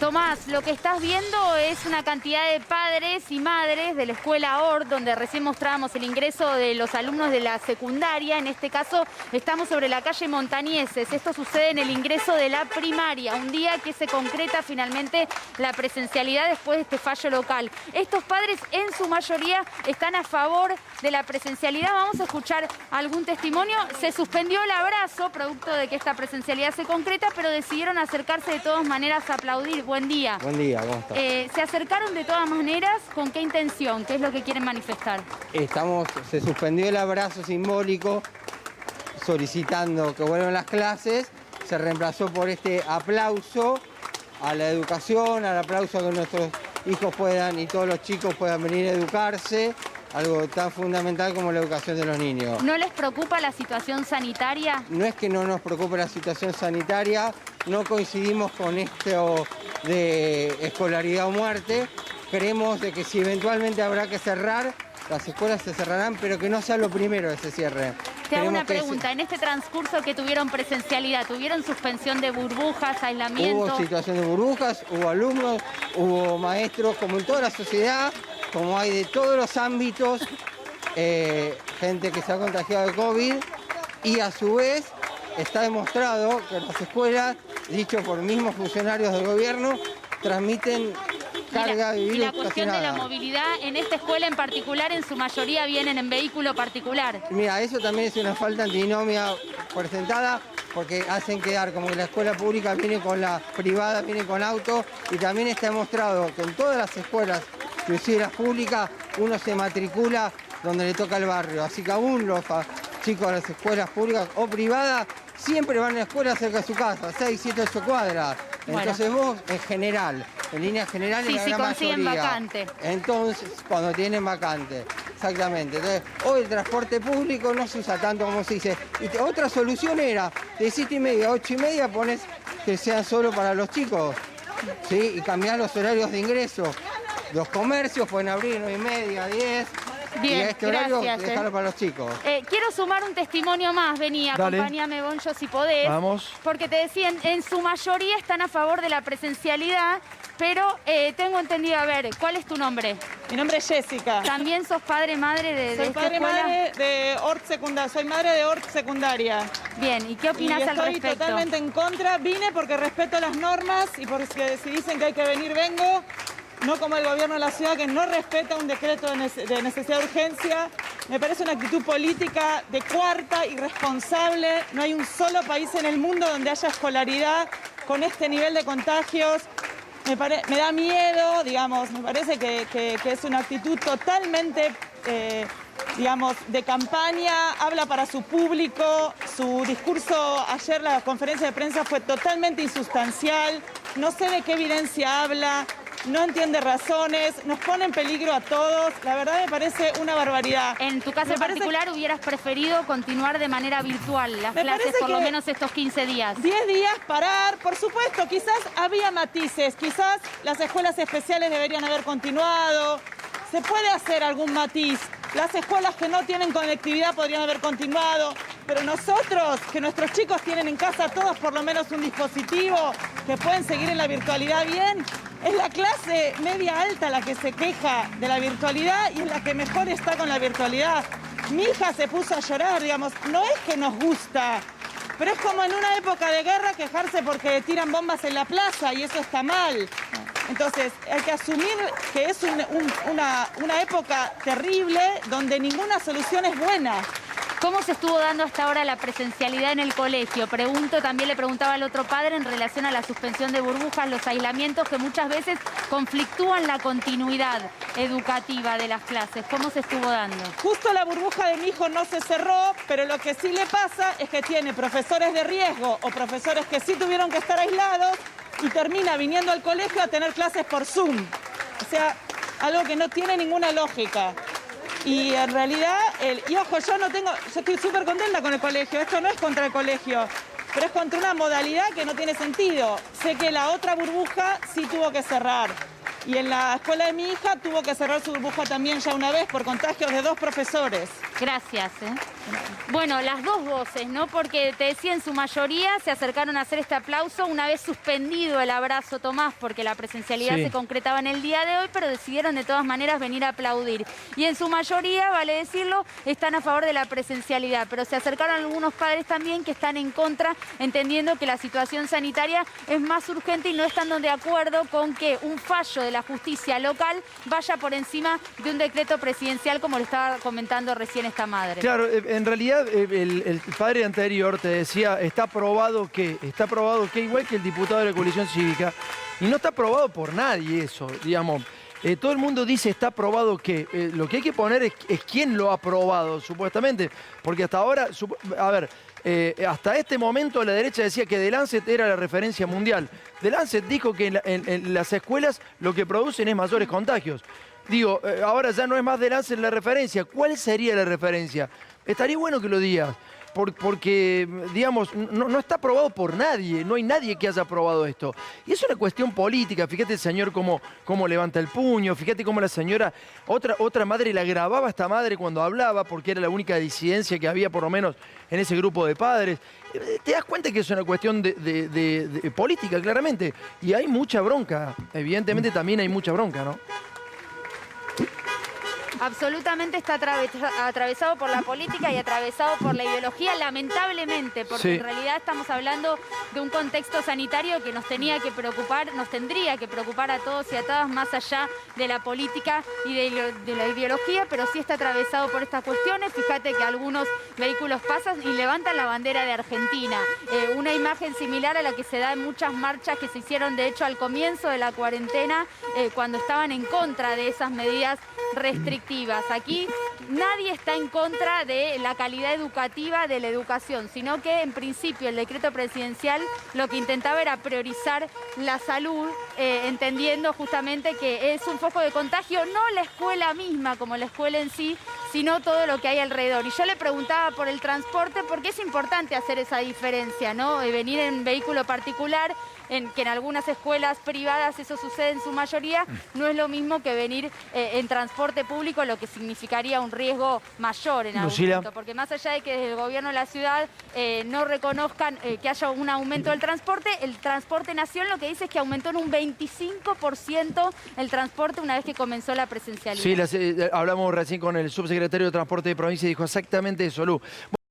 Tomás, lo que estás viendo es una cantidad de padres y madres de la escuela ORT, donde recién mostrábamos el ingreso de los alumnos de la secundaria. En este caso, estamos sobre la calle Montañeses. Esto sucede en el ingreso de la primaria, un día que se concreta finalmente la presencialidad después de este fallo local. Estos padres, en su mayoría, están a favor de la presencialidad. Vamos a escuchar algún testimonio. Se suspendió el abrazo, producto de que esta presencialidad se concreta, pero decidieron acercarse de todas maneras a aplaudir. Buen día. Buen día, ¿cómo estás? ¿Se acercaron de todas maneras? ¿Con qué intención? ¿Qué es lo que quieren manifestar? Se suspendió el abrazo simbólico solicitando que vuelvan las clases. Se reemplazó por este aplauso a la educación, al aplauso a que nuestros hijos puedan y todos los chicos puedan venir a educarse. Algo tan fundamental como la educación de los niños. ¿No les preocupa la situación sanitaria? No es que no nos preocupe la situación sanitaria, no coincidimos con esto de escolaridad o muerte. Creemos de que si eventualmente habrá que cerrar, las escuelas se cerrarán, pero que no sea lo primero que se cierre. Te hago una pregunta. En este transcurso que tuvieron presencialidad, ¿tuvieron suspensión de burbujas, aislamiento? Hubo situación de burbujas, hubo alumnos, hubo maestros, como en toda la sociedad, como hay de todos los ámbitos, gente que se ha contagiado de COVID, y a su vez está demostrado que las escuelas, dicho por mismos funcionarios del gobierno, transmiten carga de virus. Y la cuestión de la movilidad en esta escuela en particular, en su mayoría vienen en vehículo particular. Mira, eso también es una falta antinomia presentada, porque hacen quedar como que la escuela pública viene con la privada, viene con auto, y también está demostrado que en todas las escuelas, inclusive las públicas, uno se matricula donde le toca el barrio. Así que aún los chicos de las escuelas públicas o privadas siempre van a la escuela cerca de su casa, 6, 7, 8 cuadras. Entonces vos, en general, en líneas generales, sí, la si gran consiguen mayoría. Vacante. Entonces, cuando tienen vacante. Exactamente. Entonces, hoy el transporte público no se usa tanto como se dice. Y otra solución era, de 7:30 a 8:30 pones que sean solo para los chicos, ¿sí? Y cambiar los horarios de ingreso. Los comercios pueden abrir 9:30, 10. Bien, y a este horario gracias, dejarlo para los chicos. Quiero sumar un testimonio más. Vení, acompáñame, Boncho, si podés. Vamos. Porque te decían, en su mayoría están a favor de la presencialidad, pero tengo entendido, a ver, ¿cuál es tu nombre? Mi nombre es Jessica. ¿También sos padre, madre de esta escuela? Soy madre de ORT secundaria. Soy madre de ORT secundaria. Bien, ¿y qué opinas al respecto? Estoy totalmente en contra. Vine porque respeto las normas y porque si dicen que hay que venir, vengo. No como el gobierno de la ciudad, que no respeta un decreto de necesidad de urgencia. Me parece una actitud política de cuarta, irresponsable. No hay un solo país en el mundo donde haya escolaridad con este nivel de contagios. Me da miedo, digamos, me parece que es una actitud totalmente, digamos, de campaña. Habla para su público. Su discurso ayer, la conferencia de prensa, fue totalmente insustancial. No sé de qué evidencia habla. No entiende razones, nos pone en peligro a todos. La verdad me parece una barbaridad. En tu caso en particular, ¿hubieras preferido continuar de manera virtual las clases por lo menos estos 15 días? 10 días, parar, por supuesto. Quizás había matices, quizás las escuelas especiales deberían haber continuado. Se puede hacer algún matiz. Las escuelas que no tienen conectividad podrían haber continuado. Pero nosotros, que nuestros chicos tienen en casa todos por lo menos un dispositivo, que pueden seguir en la virtualidad bien, es la clase media alta la que se queja de la virtualidad y es la que mejor está con la virtualidad. Mi hija se puso a llorar, digamos, no es que nos gusta, pero es como en una época de guerra quejarse porque tiran bombas en la plaza y eso está mal. Entonces, hay que asumir que es una época terrible donde ninguna solución es buena. ¿Cómo se estuvo dando hasta ahora la presencialidad en el colegio? También le preguntaba al otro padre en relación a la suspensión de burbujas, los aislamientos que muchas veces conflictúan la continuidad educativa de las clases. ¿Cómo se estuvo dando? Justo la burbuja de mi hijo no se cerró, pero lo que sí le pasa es que tiene profesores de riesgo o profesores que sí tuvieron que estar aislados y termina viniendo al colegio a tener clases por Zoom. O sea, algo que no tiene ninguna lógica. Y en realidad, y ojo, yo estoy súper contenta con el colegio. Esto no es contra el colegio, pero es contra una modalidad que no tiene sentido. Sé que la otra burbuja sí tuvo que cerrar. Y en la escuela de mi hija tuvo que cerrar su burbuja también ya una vez por contagios de 2 profesores. Gracias. Bueno, las dos voces, ¿no? Porque te decía, en su mayoría se acercaron a hacer este aplauso una vez suspendido el abrazo, Tomás, porque la presencialidad se concretaba en el día de hoy, pero decidieron de todas maneras venir a aplaudir. Y en su mayoría, vale decirlo, están a favor de la presencialidad, pero se acercaron algunos padres también que están en contra, entendiendo que la situación sanitaria es más urgente y no están de acuerdo con que un fallo de la justicia local vaya por encima de un decreto presidencial, como lo estaba comentando recién esta madre. Claro, en realidad el padre anterior te decía, está probado que, igual que el diputado de la coalición cívica, y no está probado por nadie eso, digamos. Todo el mundo dice está probado que, lo que hay que poner es quién lo ha probado, supuestamente, porque hasta ahora, a ver, hasta este momento la derecha decía que The Lancet era la referencia mundial. The Lancet dijo que en las escuelas lo que producen es mayores contagios. Digo, ahora ya no es más The Lancet la referencia. ¿Cuál sería la referencia? Estaría bueno que lo digas, porque, digamos, no está aprobado por nadie, no hay nadie que haya aprobado esto. Y es una cuestión política, fíjate el señor cómo levanta el puño, fíjate cómo la señora, otra madre la grababa a esta madre cuando hablaba, porque era la única disidencia que había por lo menos en ese grupo de padres. Te das cuenta que es una cuestión de política, claramente, y hay mucha bronca, evidentemente también hay mucha bronca, ¿no? Absolutamente está atravesado por la política y atravesado por la ideología, lamentablemente, porque en realidad estamos hablando de un contexto sanitario que nos tendría que preocupar a todos y a todas, más allá de la política y de la ideología, pero sí está atravesado por estas cuestiones. Fíjate que algunos vehículos pasan y levantan la bandera de Argentina. Una imagen similar a la que se da en muchas marchas que se hicieron, de hecho, al comienzo de la cuarentena, cuando estaban en contra de esas medidas restrictivas. Aquí nadie está en contra de la calidad educativa de la educación, sino que en principio el decreto presidencial lo que intentaba era priorizar la salud, entendiendo justamente que es un foco de contagio, no la escuela misma como la escuela en sí, sino todo lo que hay alrededor. Y yo le preguntaba por el transporte, porque es importante hacer esa diferencia, ¿no? Venir en vehículo particular, que en algunas escuelas privadas eso sucede en su mayoría, no es lo mismo que venir en transporte público, lo que significaría un riesgo mayor en algún momento, porque más allá de que desde el gobierno de la ciudad no reconozcan que haya un aumento del transporte, el Transporte Nación lo que dice es que aumentó en un 25% el transporte una vez que comenzó la presencialidad. Sí, hablamos recién con el subsecretario de Transporte de provincia y dijo exactamente eso, Lu.